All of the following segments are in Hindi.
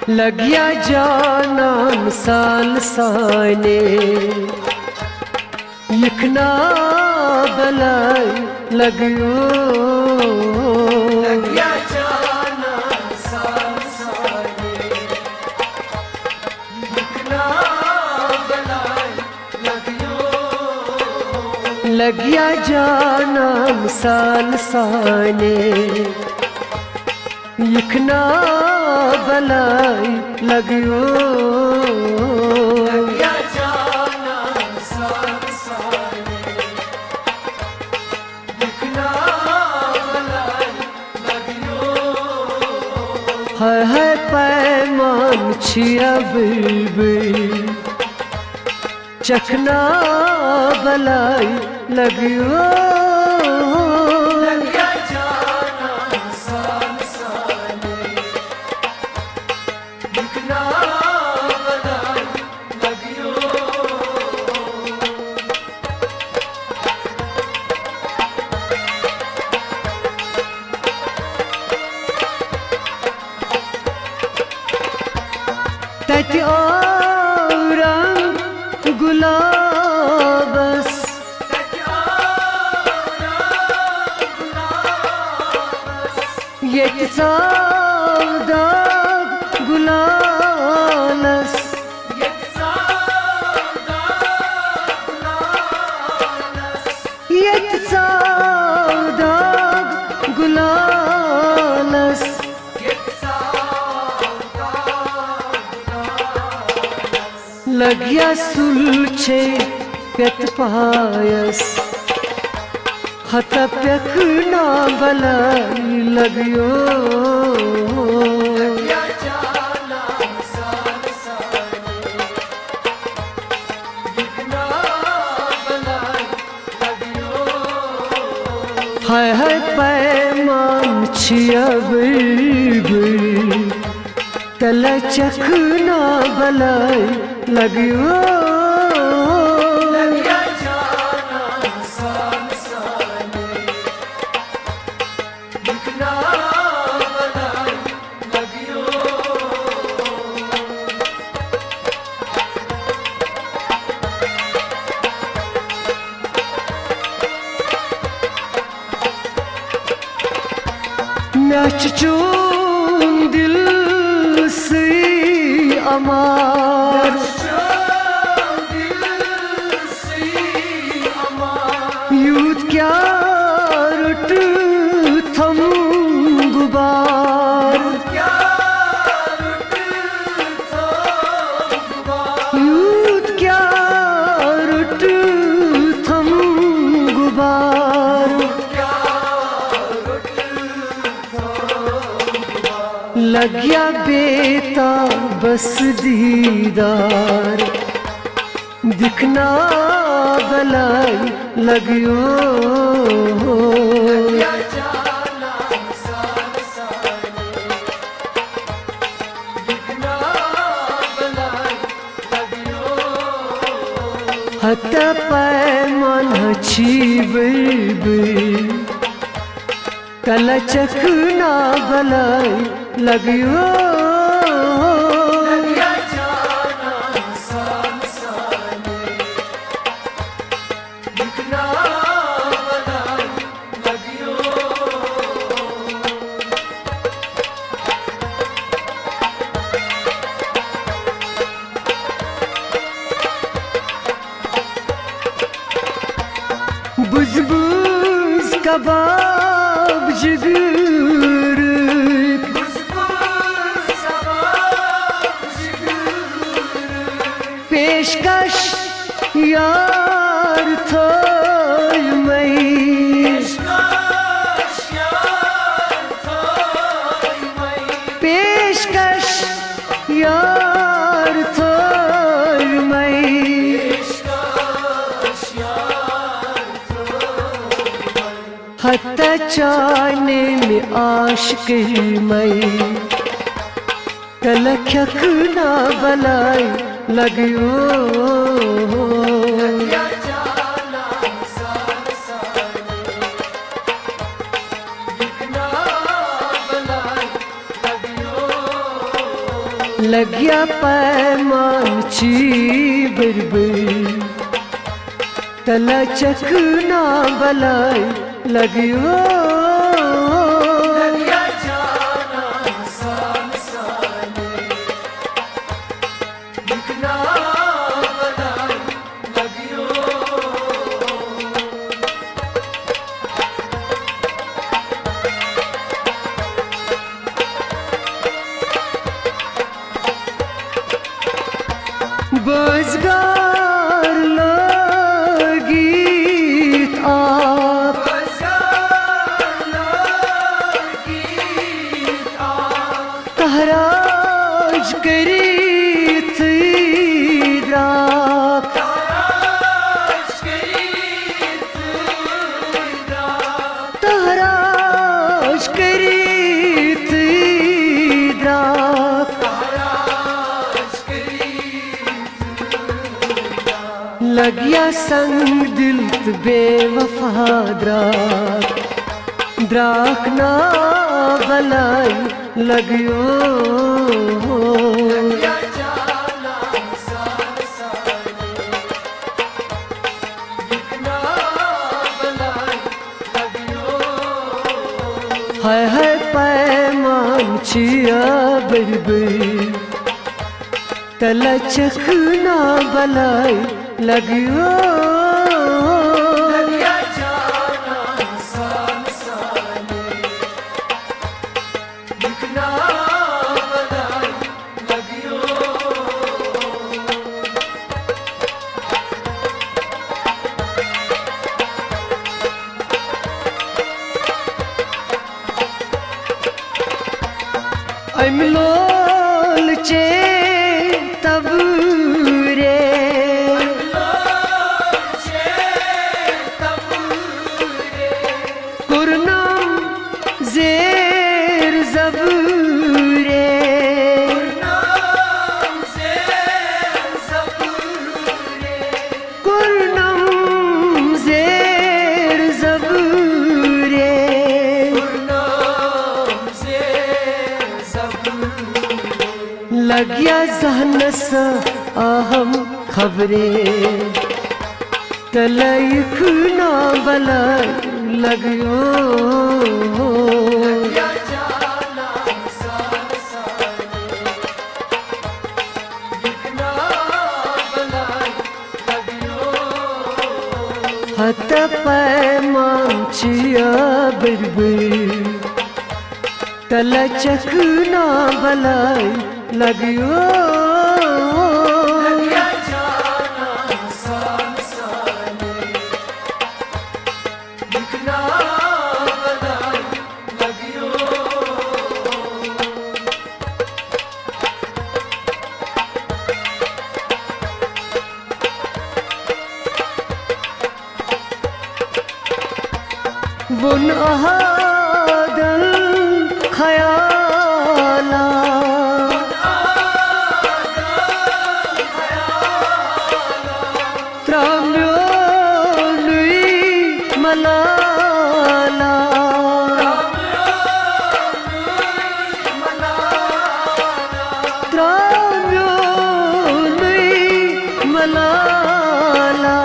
लगिया जाना मिसाल साने यखना बलाई लगियो लगिया जाना मिसाल साने यखना बलाई लगियो लगिया जाना मिसाल साने यखना बलाई लगियो लगिया जाना मिसाल साने यखना बलाई लगियो है पैमान छिया बिल्बिल चखना बलाई लगियो तति औरंग गुलाबस येत सावदा गुलालस येत सावदा गुलालस लगिया सुलछे पेत पायस हत प्यकना बलाई लगियो है पैमान छिया बिल्बिल तल चखना बलाई लगियो लगिया जाना मिसाल साने यखना बलाई लगियो मैच चून दिल से अमार यूथ क्या रुट थम गुबार यूथ क्या रुट थम गुबार लगिया बेता बस दीदार दिखना बलाई लगियो लगिया जाना मिसाल साने दिखना बलाई लगियो हत पैमान छी बिल्बिल तल चखना बलाई लगियो लगिया जाना मिसाल साने दिखना बलाई लगियो बुज़ कबाब जिगर पेशकश यार थोय मई पेशकश यार थोय मई हत्ता चाने में आशिक मई तलख्यक ना बलाई लगियो लग्या पैमान छी बिरबिर तला चकना बलाई लगियो बजगार लगीत आप तहराज करीत रात तहराज करीत रात लगिया संग दिल बेवफा द्राक ना बलाई लगियो है पैमान छिया बिरबिर तलचक ना बलाई लगियो अमलोल चे तब रे कुरनाम जेर जबूरे कुरनाम जेर जबूरे लगिया जहनस आहम खबरे तलैख ना बलाई लगियो हत पैमान छिया बिरबिर तलचक ना बलाई लगियो बुन अहादल खयाला त्राम्यो लुई मलाला त्राम्यो लुई मलाला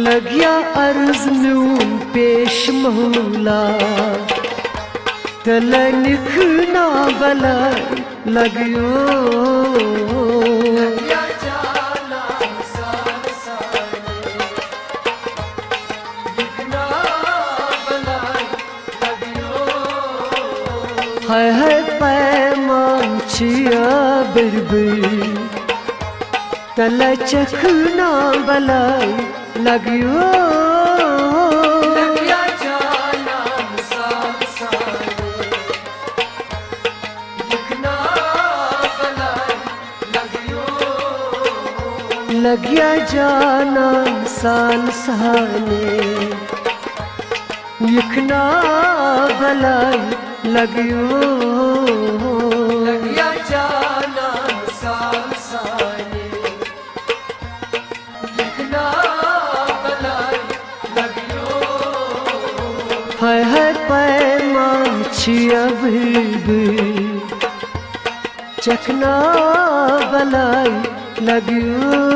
लगिया अर्ज नून पेश मौला तलनिख ना बलाई लगियो है पैमान छिया बिरबिर तलचक ना बलाई लगियो लगिया जाना सान सहाने यखना भलाई लगियो लगिया जाना सान सहाने यखना भलाई लगियो है पैमान छिया भी चखना भलाई लगियो